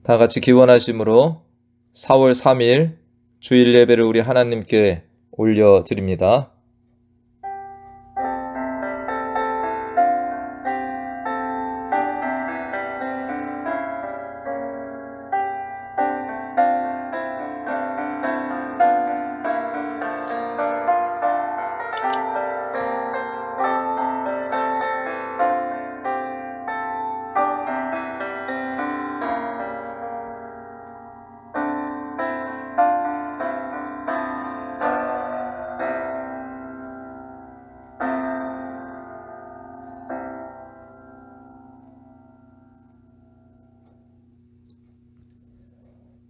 다 같이 기원하심으로 4월 3일 주일 예배를 우리 하나님께 올려드립니다.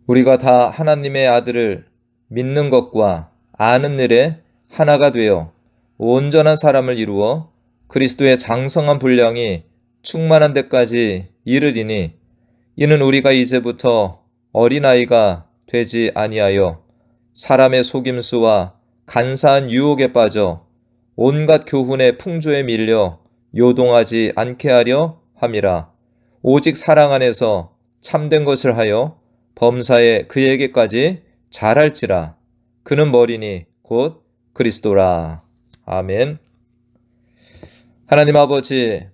우리가 다 하나님의 아들을 믿는 것과 아는 일에 하나가 되어 온전한 사람을 이루어 그리스도의 장성한 분량이 충만한 데까지 이르리니, 이는 우리가 이제부터 어린아이가 되지 아니하여 사람의 속임수와 간사한 유혹에 빠져 온갖 교훈의 풍조에 밀려 요동하지 않게 하려 함이라. 오직 사랑 안에서 참된 것을 하여 범사에 그에게까지 잘할지라. 그는 머리니 곧 그리스도라. 아멘. 하나님 아버지,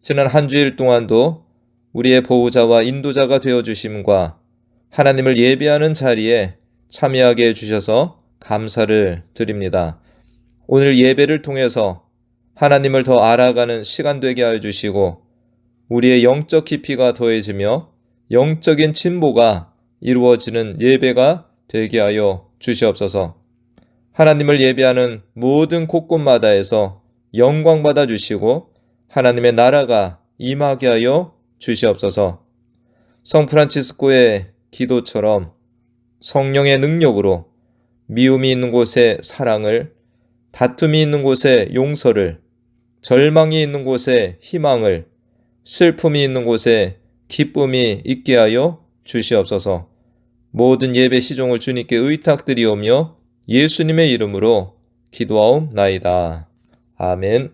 지난 한 주일 동안도 우리의 보호자와 인도자가 되어주심과 하나님을 예배하는 자리에 참여하게 해주셔서 감사를 드립니다. 오늘 예배를 통해서 하나님을 더 알아가는 시간 되게 하여 주시고, 우리의 영적 깊이가 더해지며 영적인 진보가 이루어지는 예배가 되게 하여 주시옵소서. 하나님을 예배하는 모든 곳곳마다에서 영광 받아 주시고 하나님의 나라가 임하게 하여 주시옵소서. 성 프란치스코의 기도처럼 성령의 능력으로 미움이 있는 곳에 사랑을, 다툼이 있는 곳에 용서를, 절망이 있는 곳에 희망을, 슬픔이 있는 곳에 기쁨이 있게 하여 주시옵소서. 모든 예배 시종을 주님께 의탁드리오며 예수님의 이름으로 기도하옵나이다. 아멘.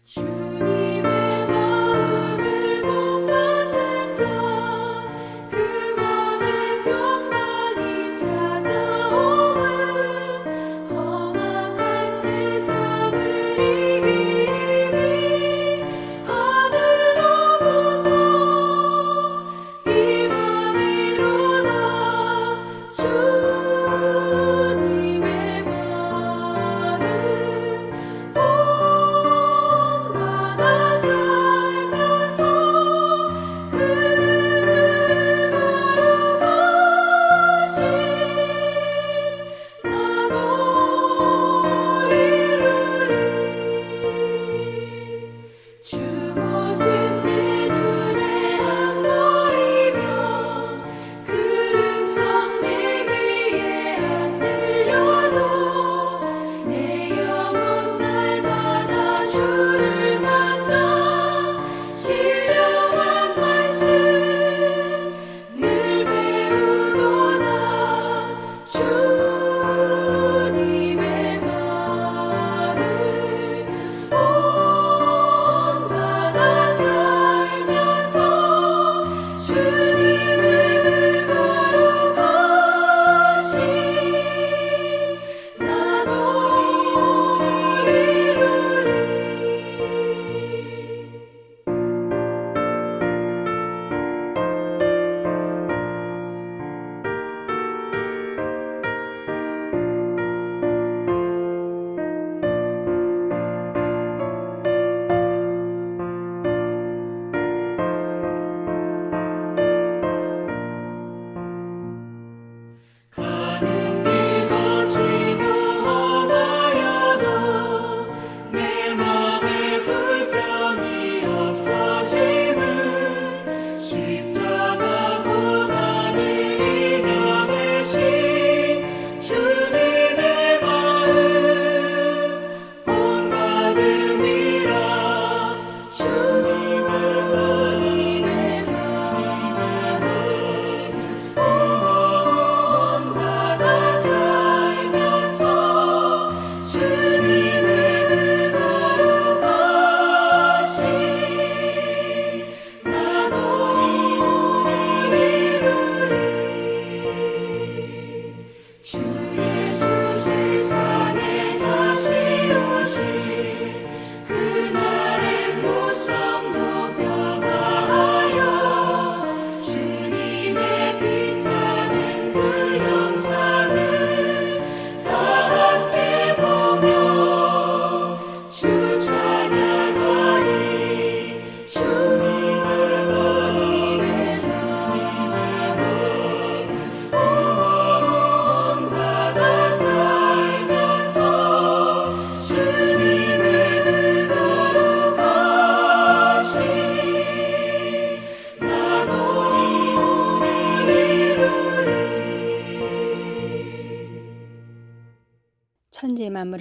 주님의 마음을 못 받는 자, 그 맘에 병망이 자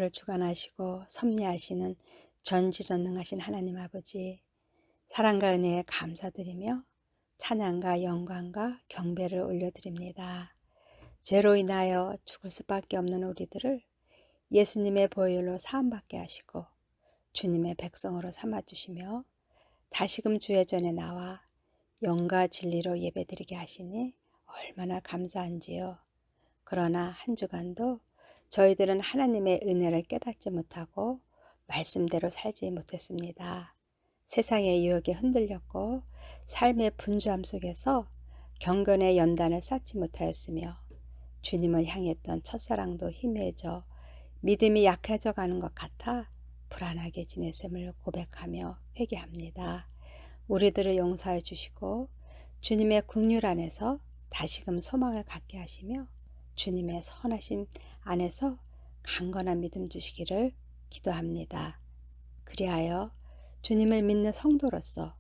만물을 주관하시고 섭리하시는 전지전능하신 하나님 아버지, 사랑과 은혜에 감사드리며 찬양과 영광과 경배를 올려드립니다. 죄로 인하여 죽을 수밖에 없는 우리들을 예수님의 보혈로 사함받게 하시고 주님의 백성으로 삼아주시며 다시금 주의 전에 나와 영과 진리로 예배드리게 하시니 얼마나 감사한지요. 그러나 한 주간도 저희들은 하나님의 은혜를 깨닫지 못하고 말씀대로 살지 못했습니다. 세상의 유혹에 흔들렸고 삶의 분주함 속에서 경건의 연단을 쌓지 못하였으며 주님을 향했던 첫사랑도 희미해져 믿음이 약해져 가는 것 같아 불안하게 지냈음을 고백하며 회개합니다. 우리들을 용서해 주시고 주님의 긍휼 안에서 다시금 소망을 갖게 하시며 주님의 선하심 안에서 강건한 믿음 주시기를 기도합니다. 그리하여 주님을 믿는 성도로서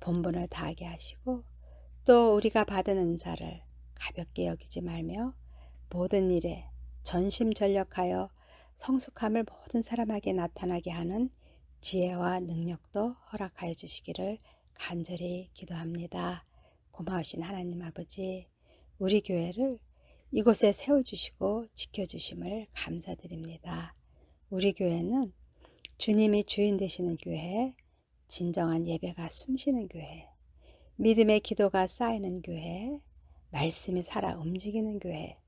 본분을 다하게 하시고 또 우리가 받은 은사를 가볍게 여기지 말며 모든 일에 전심전력하여 성숙함을 모든 사람에게 나타나게 하는 지혜와 능력도 허락하여 주시기를 간절히 기도합니다. 고마우신 하나님 아버지, 우리 교회를 이곳에 세워주시고 지켜주심을 감사드립니다. 우리 교회는 주님이 주인 되시는 교회, 진정한 예배가 숨쉬는 교회, 믿음의 기도가 쌓이는 교회, 말씀이 살아 움직이는 교회,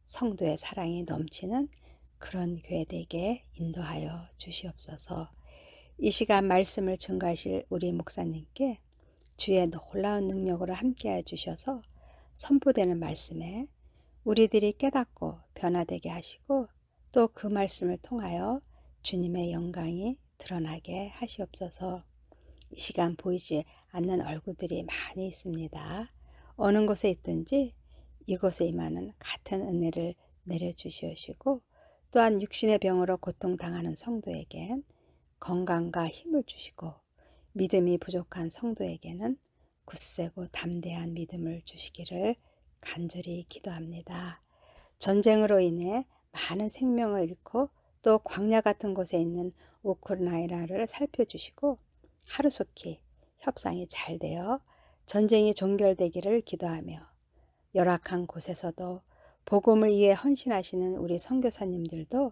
성도의 사랑이 넘치는 그런 교회 되게 인도하여 주시옵소서. 이 시간 말씀을 증거하실 우리 목사님께 주의 놀라운 능력으로 함께해 주셔서 선포되는 말씀에 우리들이 깨닫고 변화되게 하시고 또 그 말씀을 통하여 주님의 영광이 드러나게 하시옵소서. 이 시간 보이지 않는 얼굴들이 많이 있습니다. 어느 곳에 있든지 이곳에 임하는 같은 은혜를 내려주시옵시고 또한 육신의 병으로 고통당하는 성도에겐 건강과 힘을 주시고 믿음이 부족한 성도에게는 굳세고 담대한 믿음을 주시기를 간절히 기도합니다. 전쟁으로 인해 많은 생명을 잃고 또 광야 같은 곳에 있는 우크라이나를 살펴주시고 하루속히 협상이 잘 되어 전쟁이 종결되기를 기도하며 열악한 곳에서도 복음을 위해 헌신하시는 우리 선교사님들도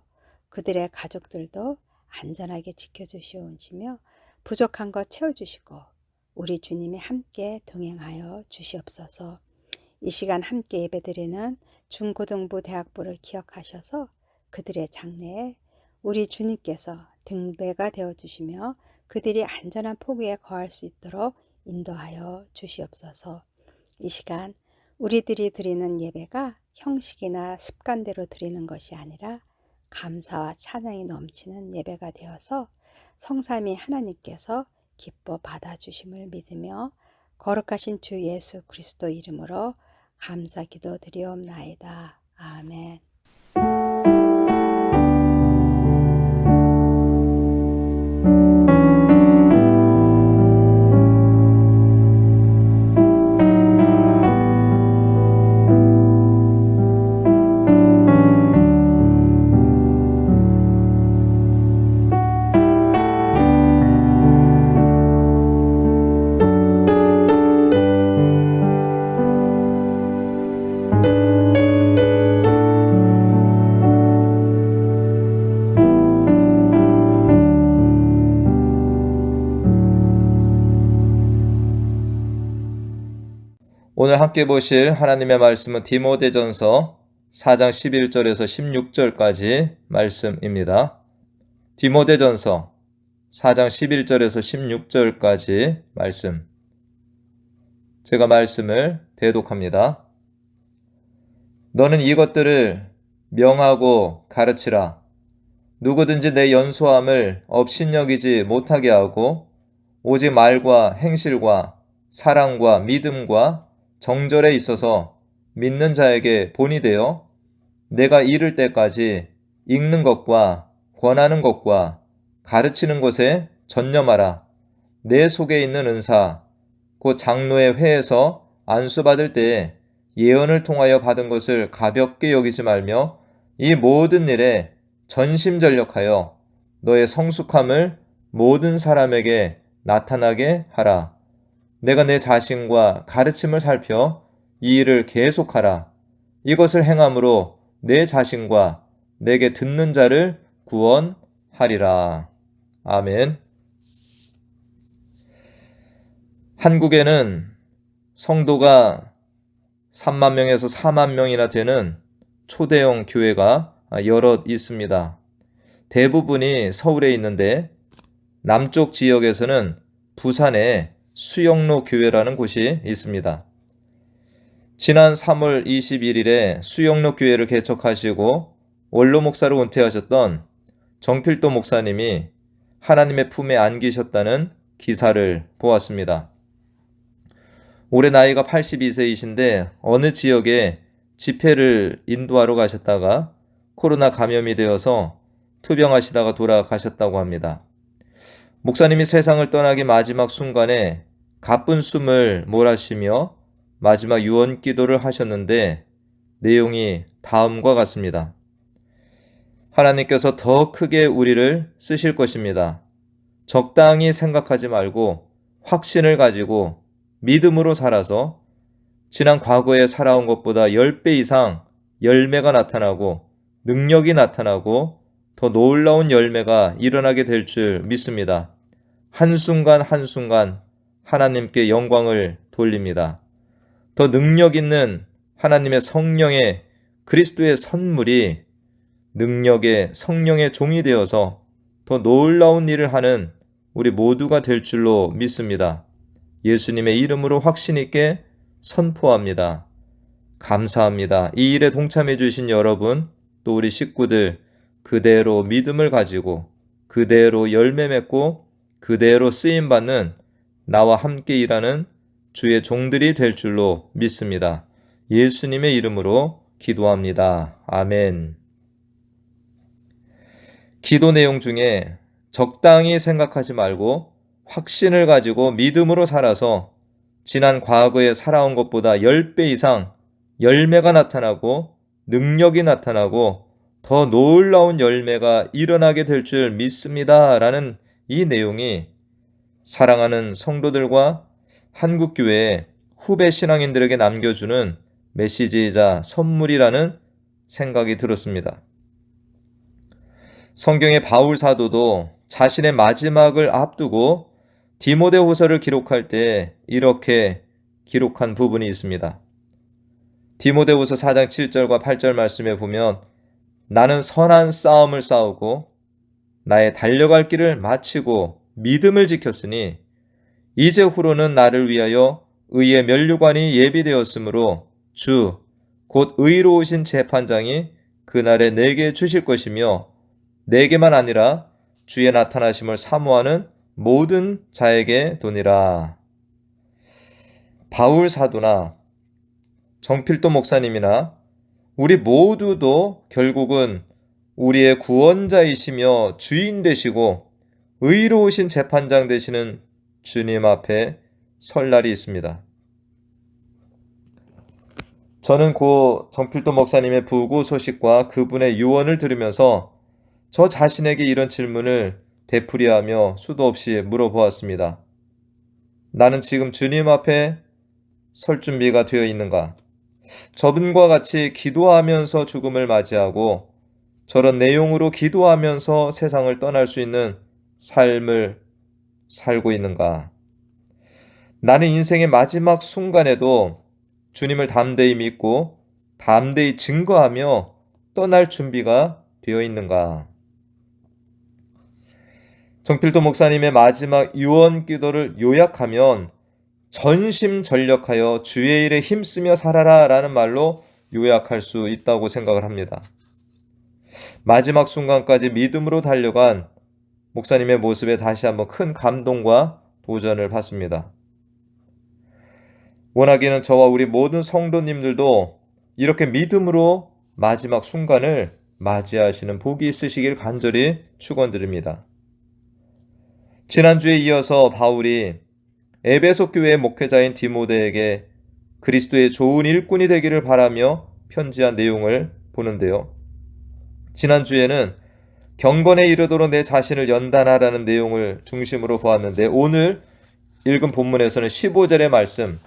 그들의 가족들도 안전하게 지켜주시오시며 부족한 것 채워주시고 우리 주님이 함께 동행하여 주시옵소서. 이 시간 함께 예배드리는 중고등부 대학부를 기억하셔서 그들의 장래에 우리 주님께서 등대가 되어주시며 그들이 안전한 포구에 거할 수 있도록 인도하여 주시옵소서. 이 시간 우리들이 드리는 예배가 형식이나 습관대로 드리는 것이 아니라 감사와 찬양이 넘치는 예배가 되어서 성삼위 하나님께서 기뻐 받아주심을 믿으며 거룩하신 주 예수 그리스도 이름으로 감사 기도 드리옵나이다. 아멘. 오늘 함께 보실 하나님의 말씀은 디모데전서 4장 11절에서 16절까지 말씀입니다. 디모데전서 4장 11절에서 16절까지 말씀. 제가 말씀을 대독합니다. 너는 이것들을 명하고 가르치라. 누구든지 내 연소함을 업신여기지 못하게 하고 오직 말과 행실과 사랑과 믿음과 정절에 있어서 믿는 자에게 본이 되어 내가 이를 때까지 읽는 것과 권하는 것과 가르치는 것에 전념하라. 내 속에 있는 은사, 곧 장로의 회에서 안수받을 때에 예언을 통하여 받은 것을 가볍게 여기지 말며 이 모든 일에 전심전력하여 너의 성숙함을 모든 사람에게 나타나게 하라. 내가 내 자신과 가르침을 살펴 이 일을 계속하라. 이것을 행함으로 내 자신과 내게 듣는 자를 구원하리라. 아멘. 한국에는 성도가 3만 명에서 4만 명이나 되는 초대형 교회가 여럿 있습니다. 대부분이 서울에 있는데 남쪽 지역에서는 부산에 수영로 교회라는 곳이 있습니다. 지난 3월 21일에 수영로 교회를 개척하시고 원로 목사로 은퇴하셨던 정필도 목사님이 하나님의 품에 안기셨다는 기사를 보았습니다. 올해 나이가 82세이신데 어느 지역에 집회를 인도하러 가셨다가 코로나 감염이 되어서 투병하시다가 돌아가셨다고 합니다. 목사님이 세상을 떠나기 마지막 순간에 가쁜 숨을 몰아쉬며 마지막 유언 기도를 하셨는데 내용이 다음과 같습니다. 하나님께서 더 크게 우리를 쓰실 것입니다. 적당히 생각하지 말고 확신을 가지고 믿음으로 살아서 지난 과거에 살아온 것보다 10배 이상 열매가 나타나고 능력이 나타나고 더 놀라운 열매가 일어나게 될 줄 믿습니다. 한순간 한순간 하나님께 영광을 돌립니다. 더 능력 있는 하나님의 성령의 그리스도의 선물이 능력의 성령의 종이 되어서 더 놀라운 일을 하는 우리 모두가 될 줄로 믿습니다. 예수님의 이름으로 확신 있게 선포합니다. 감사합니다. 이 일에 동참해 주신 여러분, 또 우리 식구들 그대로 믿음을 가지고 그대로 열매 맺고 그대로 쓰임받는 나와 함께 일하는 주의 종들이 될 줄로 믿습니다. 예수님의 이름으로 기도합니다. 아멘. 기도 내용 중에 적당히 생각하지 말고 확신을 가지고 믿음으로 살아서 지난 과거에 살아온 것보다 10배 이상 열매가 나타나고 능력이 나타나고 더 놀라운 열매가 일어나게 될 줄 믿습니다. 라는 이 내용이 사랑하는 성도들과 한국교회의 후배 신앙인들에게 남겨주는 메시지이자 선물이라는 생각이 들었습니다. 성경의 바울 사도도 자신의 마지막을 앞두고 디모데후서를 기록할 때 이렇게 기록한 부분이 있습니다. 디모데후서 4장 7절과 8절 말씀에 보면 나는 선한 싸움을 싸우고 나의 달려갈 길을 마치고 믿음을 지켰으니 이제 후로는 나를 위하여 의의 면류관이 예비되었으므로 주 곧 의로우신 재판장이 그날에 내게 주실 것이며 내게만 아니라 주의 나타나심을 사모하는 모든 자에게 도니라. 바울 사도나 정필도 목사님이나 우리 모두도 결국은 우리의 구원자이시며 주인 되시고 의로우신 재판장 되시는 주님 앞에 설 날이 있습니다. 저는 고 정필도 목사님의 부고 소식과 그분의 유언을 들으면서 저 자신에게 이런 질문을 되풀이하며 수도 없이 물어보았습니다. 나는 지금 주님 앞에 설 준비가 되어 있는가? 저분과 같이 기도하면서 죽음을 맞이하고 저런 내용으로 기도하면서 세상을 떠날 수 있는 삶을 살고 있는가? 나는 인생의 마지막 순간에도 주님을 담대히 믿고 담대히 증거하며 떠날 준비가 되어 있는가? 정필도 목사님의 마지막 유언 기도를 요약하면 전심전력하여 주의 일에 힘쓰며 살아라 라는 말로 요약할 수 있다고 생각을 합니다. 마지막 순간까지 믿음으로 달려간 목사님의 모습에 다시 한번 큰 감동과 도전을 받습니다. 원하기는 저와 우리 모든 성도님들도 이렇게 믿음으로 마지막 순간을 맞이하시는 복이 있으시길 간절히 축원드립니다. 지난주에 이어서 바울이 에베소 교회의 목회자인 디모데에게 그리스도의 좋은 일꾼이 되기를 바라며 편지한 내용을 보는데요. 지난주에는 경건에 이르도록 내 자신을 연단하라는 내용을 중심으로 보았는데, 오늘 읽은 본문에서는 15절의 말씀,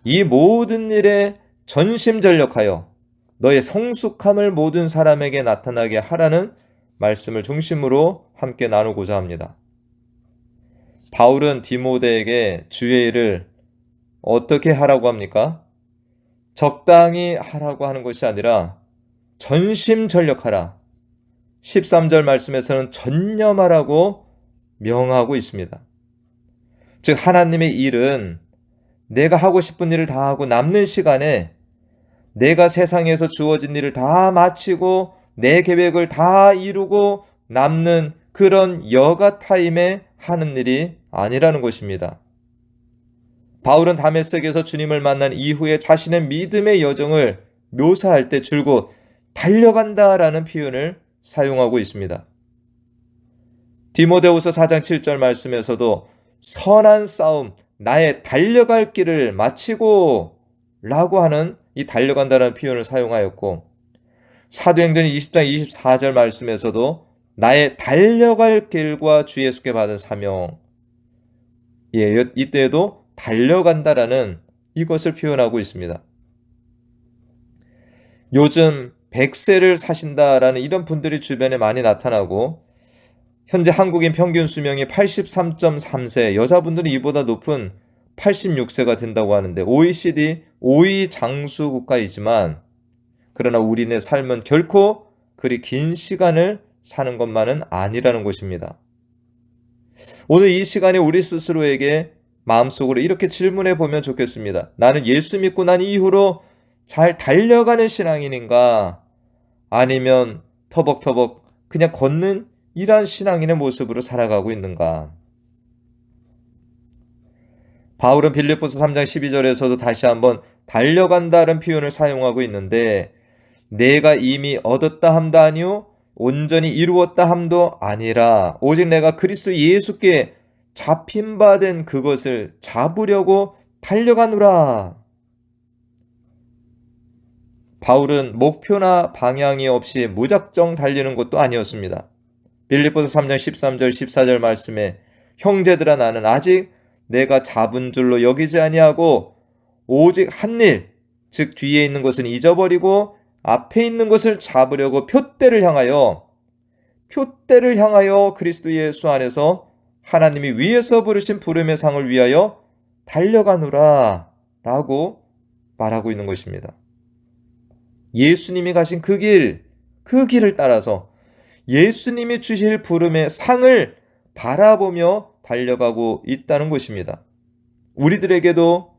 이 모든 일에 전심전력하여 너의 성숙함을 모든 사람에게 나타나게 하라는 말씀을 중심으로 함께 나누고자 합니다. 바울은 디모데에게 주의 일을 어떻게 하라고 합니까? 적당히 하라고 하는 것이 아니라 전심전력하라. 13절 말씀에서는 전념하라고 명하고 있습니다. 즉 하나님의 일은 내가 하고 싶은 일을 다 하고 남는 시간에 내가 세상에서 주어진 일을 다 마치고 내 계획을 다 이루고 남는 그런 여가 타임에 하는 일이 아니라는 것입니다. 바울은 다메섹에서 주님을 만난 이후에 자신의 믿음의 여정을 묘사할 때 줄곧 달려간다라는 표현을 사용하고 있습니다. 디모데후서 4장 7절 말씀에서도 선한 싸움, 나의 달려갈 길을 마치고 라고 하는 이 달려간다라는 표현을 사용하였고, 사도행전 20장 24절 말씀에서도 나의 달려갈 길과 주 예수께 받은 사명, 이때에도 달려간다라는 이것을 표현하고 있습니다. 요즘 100세를 사신다라는 이런 분들이 주변에 많이 나타나고, 현재 한국인 평균 수명이 83.3세, 여자분들은 이보다 높은 86세가 된다고 하는데 OECD 5위 장수 국가이지만, 그러나 우리네 삶은 결코 그리 긴 시간을 사는 것만은 아니라는 것입니다. 오늘 이 시간에 우리 스스로에게 마음속으로 이렇게 질문해 보면 좋겠습니다. 나는 예수 믿고 난 이후로 잘 달려가는 신앙인인가? 아니면 터벅터벅 그냥 걷는 이러한 신앙인의 모습으로 살아가고 있는가? 바울은 빌립보서 3장 12절에서도 다시 한번 달려간다는 표현을 사용하고 있는데, 내가 이미 얻었다 함도 아니요 온전히 이루었다 함도 아니라 오직 내가 그리스도 예수께 잡힌 바 된 그것을 잡으려고 달려가노라. 바울은 목표나 방향이 없이 무작정 달리는 것도 아니었습니다. 빌립보서 3장 13절 14절 말씀에 형제들아 나는 아직 내가 잡은 줄로 여기지 아니하고 오직 한 일, 즉 뒤에 있는 것은 잊어버리고 앞에 있는 것을 잡으려고 표대를 향하여 그리스도 예수 안에서 하나님이 위에서 부르신 부름의 상을 위하여 달려가노라 라고 말하고 있는 것입니다. 예수님이 가신 그 길을 따라서 예수님이 주실 부름의 상을 바라보며 달려가고 있다는 것입니다. 우리들에게도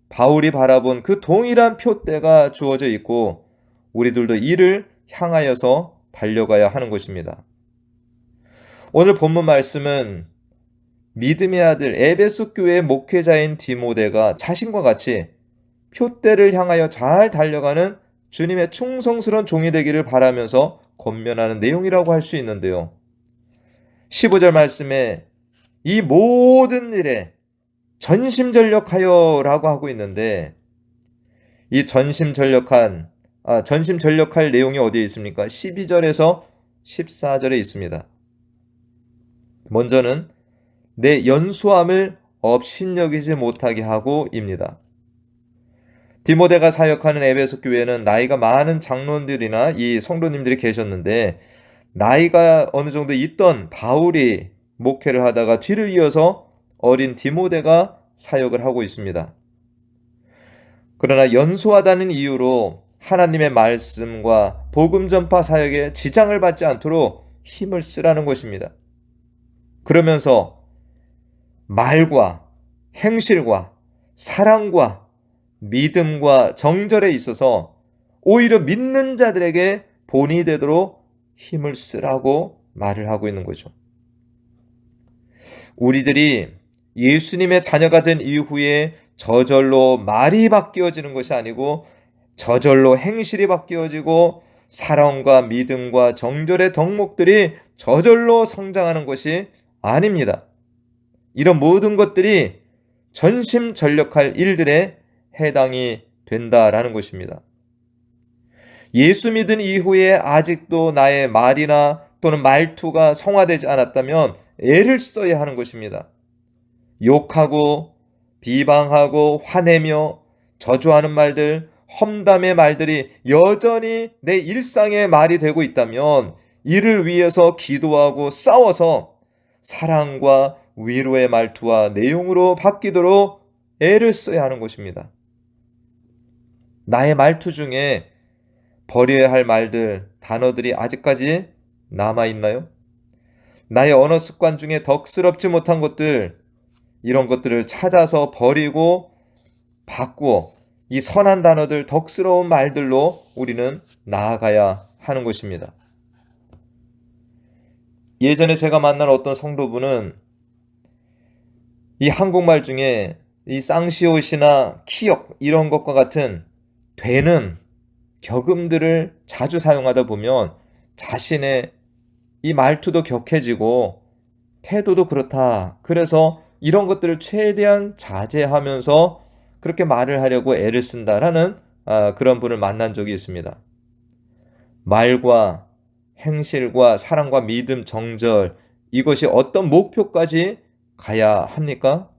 바울이 바라본 그 동일한 표대가 주어져 있고 우리들도 이를 향하여서 달려가야 하는 것입니다. 오늘 본문 말씀은 믿음의 아들 에베소 교회의 목회자인 디모데가 자신과 같이 표대를 향하여 잘 달려가는 주님의 충성스러운 종이 되기를 바라면서 권면하는 내용이라고 할 수 있는데요. 15절 말씀에 이 모든 일에 전심전력하여 라고 하고 있는데, 이 전심전력할 내용이 어디에 있습니까? 12절에서 14절에 있습니다. 먼저는 내 연소함을 업신여기지 못하게 하고 입니다. 디모데가 사역하는 에베소 교회는 나이가 많은 장로들이나 이 성도님들이 계셨는데, 나이가 어느 정도 있던 바울이 목회를 하다가 뒤를 이어서 어린 디모데가 사역을 하고 있습니다. 그러나 연소하다는 이유로 하나님의 말씀과 복음 전파 사역에 지장을 받지 않도록 힘을 쓰라는 것입니다. 그러면서 말과 행실과 사랑과 믿음과 정절에 있어서 오히려 믿는 자들에게 본이 되도록 힘을 쓰라고 말을 하고 있는 거죠. 우리들이 예수님의 자녀가 된 이후에 저절로 말이 바뀌어지는 것이 아니고 저절로 행실이 바뀌어지고 사랑과 믿음과 정절의 덕목들이 저절로 성장하는 것이 아닙니다. 이런 모든 것들이 전심전력할 일들에 해당이 된다라는 것입니다. 예수 믿은 이후에 아직도 나의 말이나 또는 말투가 성화되지 않았다면 애를 써야 하는 것입니다. 욕하고 비방하고 화내며 저주하는 말들, 험담의 말들이 여전히 내 일상의 말이 되고 있다면 이를 위해서 기도하고 싸워서 사랑과 위로의 말투와 내용으로 바뀌도록 애를 써야 하는 것입니다. 나의 말투 중에 버려야 할 말들, 단어들이 아직까지 남아있나요? 나의 언어 습관 중에 덕스럽지 못한 것들, 이런 것들을 찾아서 버리고 바꾸어 이 선한 단어들, 덕스러운 말들로 우리는 나아가야 하는 것입니다. 예전에 제가 만난 어떤 성도분은 이 한국말 중에 이 쌍시옷이나 키역 이런 것과 같은 되는 격음들을 자주 사용하다 보면 자신의 이 말투도 격해지고 태도도 그렇다. 그래서 이런 것들을 최대한 자제하면서 그렇게 말을 하려고 애를 쓴다라는 그런 분을 만난 적이 있습니다. 말과 행실과 사랑과 믿음, 정절, 이것이 어떤 목표까지 가야 합니까?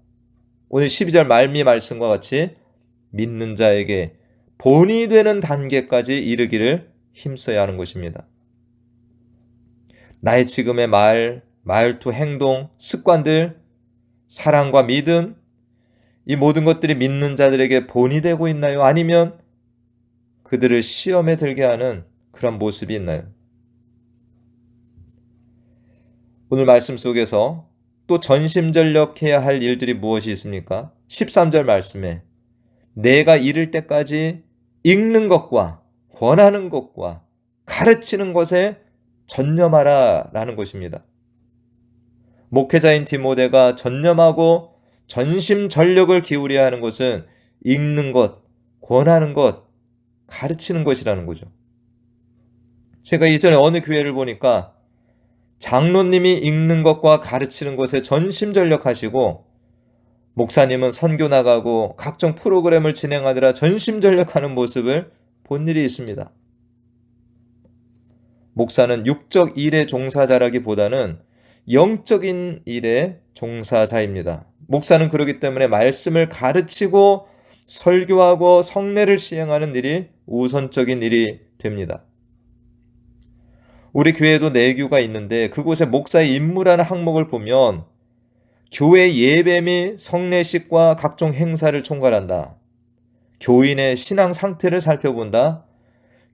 오늘 12절 말미 말씀과 같이 믿는 자에게 본이 되는 단계까지 이르기를 힘써야 하는 것입니다. 나의 지금의 말, 말투, 행동, 습관들, 사랑과 믿음, 이 모든 것들이 믿는 자들에게 본이 되고 있나요? 아니면 그들을 시험에 들게 하는 그런 모습이 있나요? 오늘 말씀 속에서 또 전심전력해야 할 일들이 무엇이 있습니까? 13절 말씀에 내가 이를 때까지 읽는 것과 권하는 것과 가르치는 것에 전념하라 라는 것입니다. 목회자인 디모데가 전념하고 전심전력을 기울여야 하는 것은 읽는 것, 권하는 것, 가르치는 것이라는 거죠. 제가 이전에 어느 교회를 보니까 장로님이 읽는 것과 가르치는 것에 전심전력하시고 목사님은 선교 나가고 각종 프로그램을 진행하느라 전심전력하는 모습을 본 일이 있습니다. 목사는 육적 일의 종사자라기보다는 영적인 일의 종사자입니다. 목사는 그렇기 때문에 말씀을 가르치고 설교하고 성례를 시행하는 일이 우선적인 일이 됩니다. 우리 교회에도 내교가 있는데 그곳에 목사의 임무라는 항목을 보면 교회 예배 및 성례식과 각종 행사를 총괄한다. 교인의 신앙 상태를 살펴본다.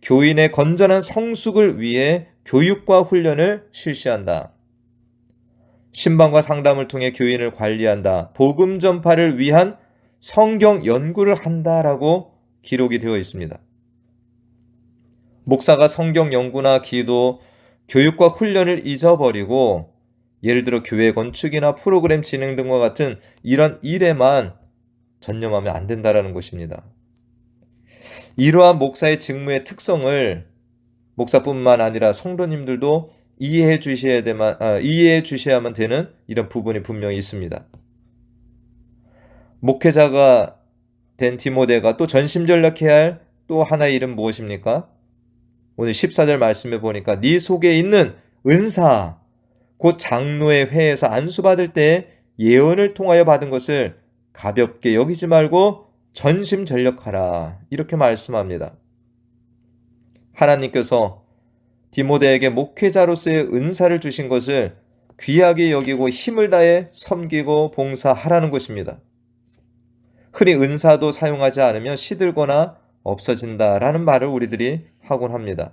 교인의 건전한 성숙을 위해 교육과 훈련을 실시한다. 신방과 상담을 통해 교인을 관리한다. 복음 전파를 위한 성경 연구를 한다라고 기록이 되어 있습니다. 목사가 성경 연구나 기도, 교육과 훈련을 잊어버리고 예를 들어 교회 건축이나 프로그램 진행 등과 같은 이런 일에만 전념하면 안 된다라는 것입니다. 이러한 목사의 직무의 특성을 목사뿐만 아니라 성도님들도 이해해 주셔야만 되는 이런 부분이 분명히 있습니다. 목회자가 된 디모데가 또 전심전력해야 할 또 하나의 일은 무엇입니까? 오늘 14절 말씀에 보니까 네 속에 있는 은사, 곧 장로의 회에서 안수받을 때 예언을 통하여 받은 것을 가볍게 여기지 말고 전심전력하라. 이렇게 말씀합니다. 하나님께서 디모데에게 목회자로서의 은사를 주신 것을 귀하게 여기고 힘을 다해 섬기고 봉사하라는 것입니다. 흔히 은사도 사용하지 않으면 시들거나 없어진다라는 말을 우리들이 하곤 합니다.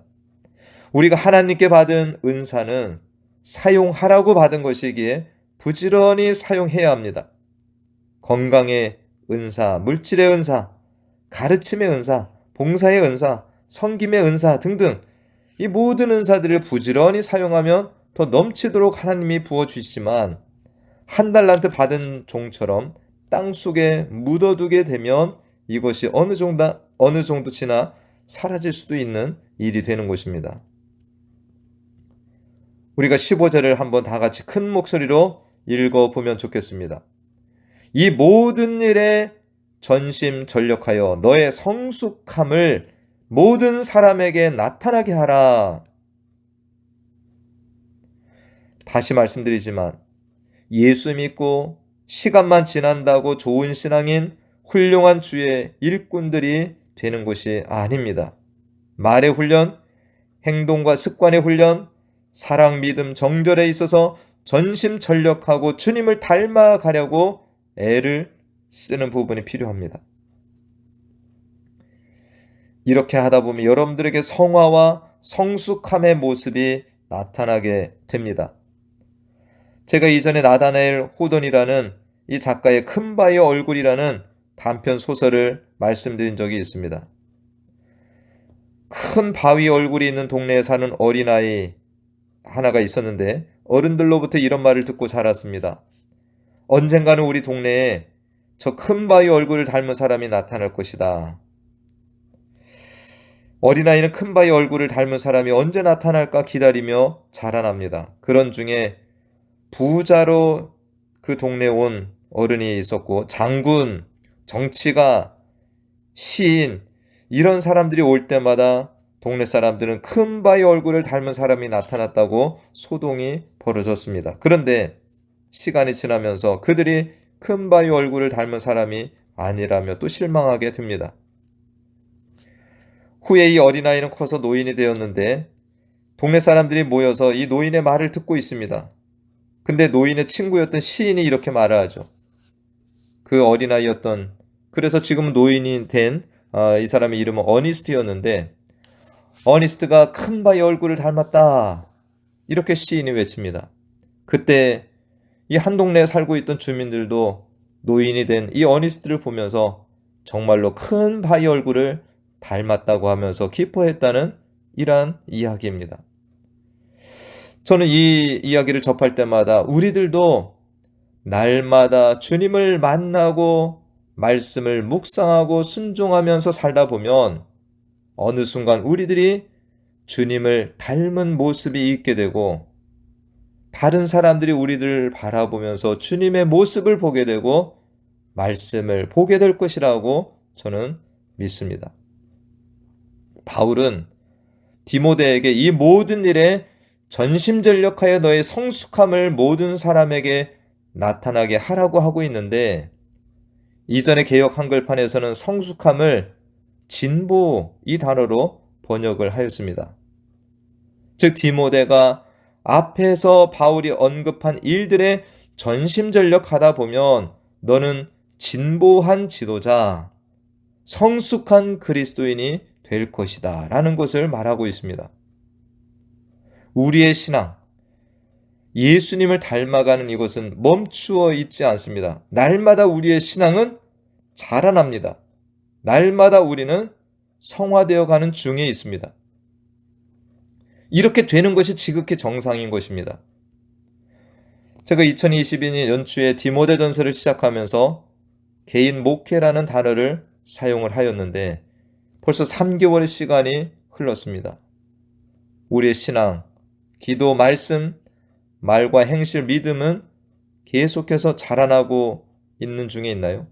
우리가 하나님께 받은 은사는 사용하라고 받은 것이기에 부지런히 사용해야 합니다. 건강의 은사, 물질의 은사, 가르침의 은사, 봉사의 은사, 섬김의 은사 등등 이 모든 은사들을 부지런히 사용하면 더 넘치도록 하나님이 부어주시지만 한 달란트 받은 종처럼 땅속에 묻어두게 되면 이것이 어느 정도 지나 사라질 수도 있는 일이 되는 것입니다. 우리가 15절을 한번 다 같이 큰 목소리로 읽어보면 좋겠습니다. 이 모든 일에 전심전력하여 너의 성숙함을 모든 사람에게 나타나게 하라. 다시 말씀드리지만 예수 믿고 시간만 지난다고 좋은 신앙인 훌륭한 주의 일꾼들이 되는 것이 아닙니다. 말의 훈련, 행동과 습관의 훈련, 사랑, 믿음, 정절에 있어서 전심전력하고 주님을 닮아가려고 애를 쓰는 부분이 필요합니다. 이렇게 하다 보면 여러분들에게 성화와 성숙함의 모습이 나타나게 됩니다. 제가 이전에 나다나엘 호돈이라는 이 작가의 큰 바위 얼굴이라는 단편 소설을 말씀드린 적이 있습니다. 큰 바위 얼굴이 있는 동네에 사는 어린아이 하나가 있었는데 어른들로부터 이런 말을 듣고 자랐습니다. 언젠가는 우리 동네에 저 큰 바위 얼굴을 닮은 사람이 나타날 것이다. 어린아이는 큰 바위 얼굴을 닮은 사람이 언제 나타날까 기다리며 자라납니다. 그런 중에 부자로 그 동네에 온 어른이 있었고 장군, 정치가, 시인 이런 사람들이 올 때마다 동네 사람들은 큰 바위 얼굴을 닮은 사람이 나타났다고 소동이 벌어졌습니다. 그런데 시간이 지나면서 그들이 큰 바위 얼굴을 닮은 사람이 아니라며 또 실망하게 됩니다. 후에 이 어린아이는 커서 노인이 되었는데 동네 사람들이 모여서 이 노인의 말을 듣고 있습니다. 근데 노인의 친구였던 시인이 이렇게 말을 하죠. 그 어린아이였던, 그래서 지금 노인이 된 이 사람의 이름은 어니스트였는데 어니스트가 큰 바위 얼굴을 닮았다. 이렇게 시인이 외칩니다. 그때 이 한 동네에 살고 있던 주민들도 노인이 된 이 어니스트를 보면서 정말로 큰 바위 얼굴을 닮았다고 하면서 기뻐했다는 이러한 이야기입니다. 저는 이 이야기를 접할 때마다 우리들도 날마다 주님을 만나고 말씀을 묵상하고 순종하면서 살다 보면 어느 순간 우리들이 주님을 닮은 모습이 있게 되고 다른 사람들이 우리들을 바라보면서 주님의 모습을 보게 되고 말씀을 보게 될 것이라고 저는 믿습니다. 바울은 디모데에게 이 모든 일에 전심전력하여 너의 성숙함을 모든 사람에게 나타나게 하라고 하고 있는데 이전의 개역 한글판에서는 성숙함을 진보 이 단어로 번역을 하였습니다. 즉 디모데가 앞에서 바울이 언급한 일들에 전심전력하다 보면 너는 진보한 지도자, 성숙한 그리스도인이 될 것이다 라는 것을 말하고 있습니다. 우리의 신앙, 예수님을 닮아가는 이것은 멈추어 있지 않습니다. 날마다 우리의 신앙은 자라납니다. 날마다 우리는 성화되어 가는 중에 있습니다. 이렇게 되는 것이 지극히 정상인 것입니다. 제가 2022년 연초에 디모데전서를 시작하면서 개인 목회라는 단어를 사용을 하였는데 벌써 3개월의 시간이 흘렀습니다. 우리의 신앙, 기도, 말씀, 말과 행실, 믿음은 계속해서 자라나고 있는 중에 있나요?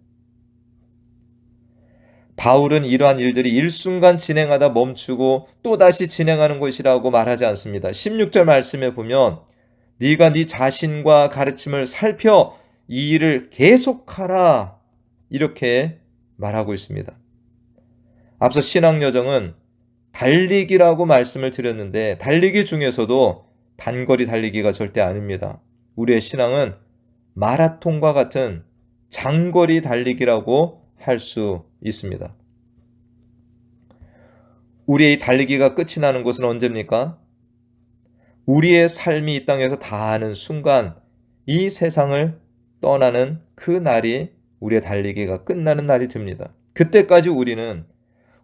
바울은 이러한 일들이 일순간 진행하다 멈추고 또다시 진행하는 것이라고 말하지 않습니다. 16절 말씀에 보면 네가 네 자신과 가르침을 살펴 이 일을 계속하라 이렇게 말하고 있습니다. 앞서 신앙여정은 달리기라고 말씀을 드렸는데 달리기 중에서도 단거리 달리기가 절대 아닙니다. 우리의 신앙은 마라톤과 같은 장거리 달리기라고 할 수 있습니다. 우리의 달리기가 끝이 나는 것은 언제입니까? 우리의 삶이 이 땅에서 다하는 순간 이 세상을 떠나는 그 날이 우리의 달리기가 끝나는 날이 됩니다. 그때까지 우리는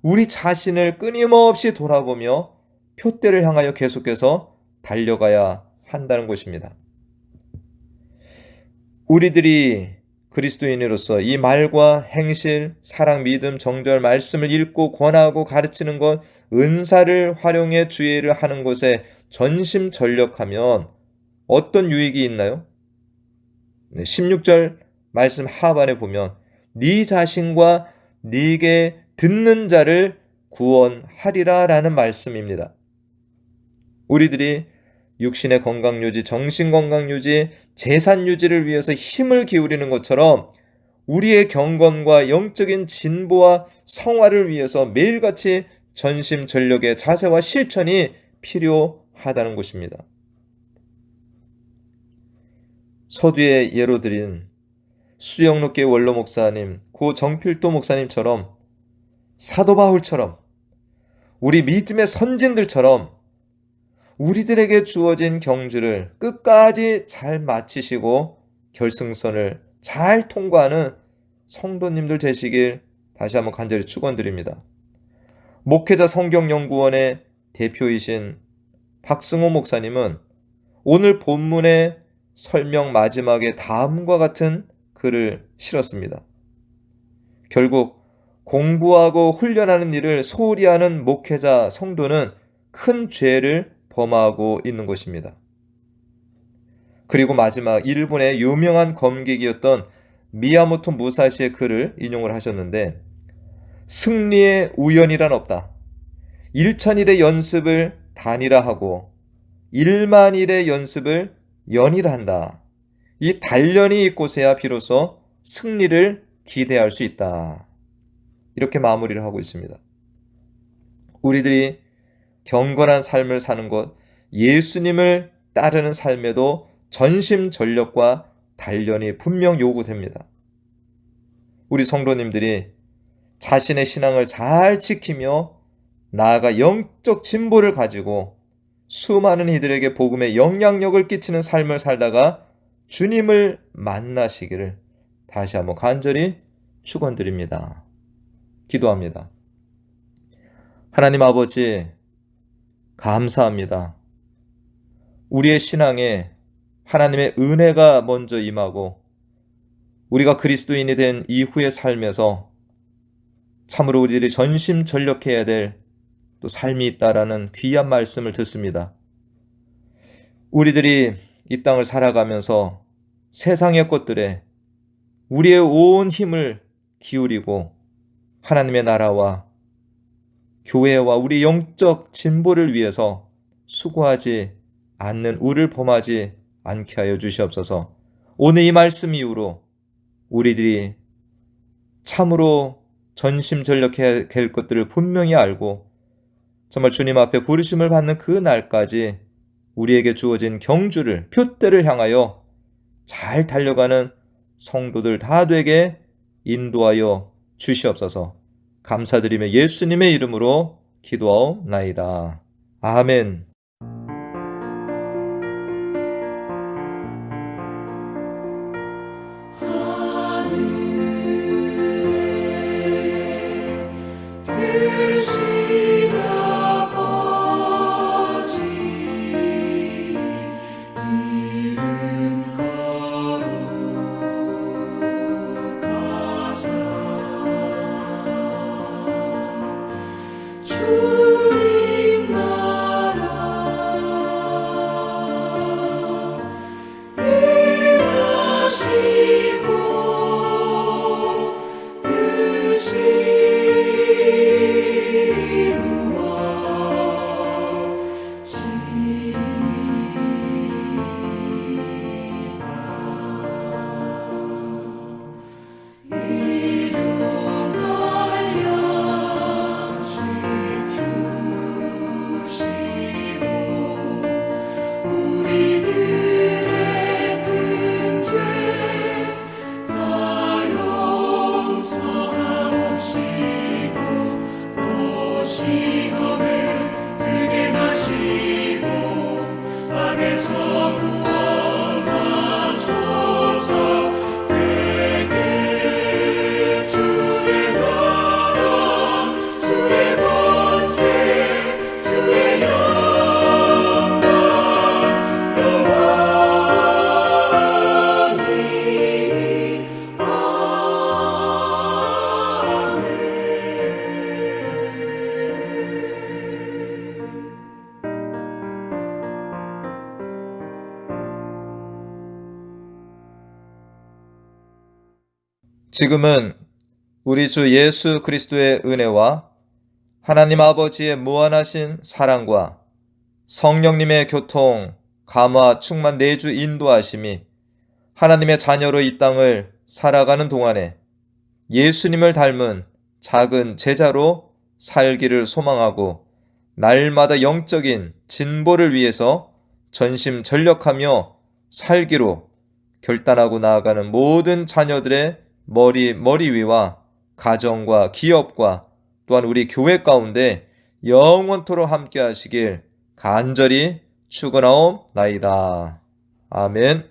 우리 자신을 끊임없이 돌아보며 표대를 향하여 계속해서 달려가야 한다는 것입니다. 우리들이 그리스도인으로서 이 말과 행실, 사랑, 믿음, 정절, 말씀을 읽고 권하고 가르치는 것, 은사를 활용해 주의 일을 하는 것에 전심전력하면 어떤 유익이 있나요? 16절 말씀 하반에 보면 네 자신과 네게 듣는 자를 구원하리라 라는 말씀입니다. 우리들이 육신의 건강 유지, 정신 건강 유지, 재산 유지를 위해서 힘을 기울이는 것처럼 우리의 경건과 영적인 진보와 성화를 위해서 매일같이 전심전력의 자세와 실천이 필요하다는 것입니다. 서두에 예로 드린 수영롭게 원로 목사님, 고 정필도 목사님처럼 사도 바울처럼 우리 믿음의 선진들처럼 우리들에게 주어진 경주를 끝까지 잘 마치시고 결승선을 잘 통과하는 성도님들 되시길 다시 한번 간절히 축원드립니다. 목회자 성경연구원의 대표이신 박승호 목사님은 오늘 본문의 설명 마지막에 다음과 같은 글을 실었습니다. 결국 공부하고 훈련하는 일을 소홀히 하는 목회자 성도는 큰 죄를 범하고 있는 것입니다. 그리고 마지막 일본의 유명한 검객이었던 미야모토 무사시의 글을 인용을 하셨는데, 승리의 우연이란 없다. 1000일의 연습을 단이라 하고 100,000일의 연습을 연이라 한다. 이 단련이 있고서야 비로소 승리를 기대할 수 있다. 이렇게 마무리를 하고 있습니다. 우리들이 경건한 삶을 사는 것, 예수님을 따르는 삶에도 전심전력과 단련이 분명 요구됩니다. 우리 성도님들이 자신의 신앙을 잘 지키며 나아가 영적 진보를 가지고 수많은 이들에게 복음의 영향력을 끼치는 삶을 살다가 주님을 만나시기를 다시 한번 간절히 축원드립니다. 기도합니다. 하나님 아버지, 감사합니다. 우리의 신앙에 하나님의 은혜가 먼저 임하고 우리가 그리스도인이 된 이후의 삶에서 참으로 우리들이 전심전력해야 될 또 삶이 있다라는 귀한 말씀을 듣습니다. 우리들이 이 땅을 살아가면서 세상의 것들에 우리의 온 힘을 기울이고 하나님의 나라와 교회와 우리 영적 진보를 위해서 수고하지 않는 우를 범하지 않게 하여 주시옵소서. 오늘 이 말씀 이후로 우리들이 참으로 전심전력해야 될 것들을 분명히 알고 정말 주님 앞에 부르심을 받는 그 날까지 우리에게 주어진 경주를, 표대를 향하여 잘 달려가는 성도들 다 되게 인도하여 주시옵소서. 감사드리며 예수님의 이름으로 기도하옵나이다. 아멘. 계신 아버지 이름 거룩하사 주님 나라 임하시고 뜻이 지금은 우리 주 예수 그리스도의 은혜와 하나님 아버지의 무한하신 사랑과 성령님의 교통, 감화, 충만, 내주, 인도하심이 하나님의 자녀로 이 땅을 살아가는 동안에 예수님을 닮은 작은 제자로 살기를 소망하고 날마다 영적인 진보를 위해서 전심전력하며 살기로 결단하고 나아가는 모든 자녀들의 머리 위와 가정과 기업과 또한 우리 교회 가운데 영원토록 함께 하시길 간절히 축원하옵나이다. 아멘.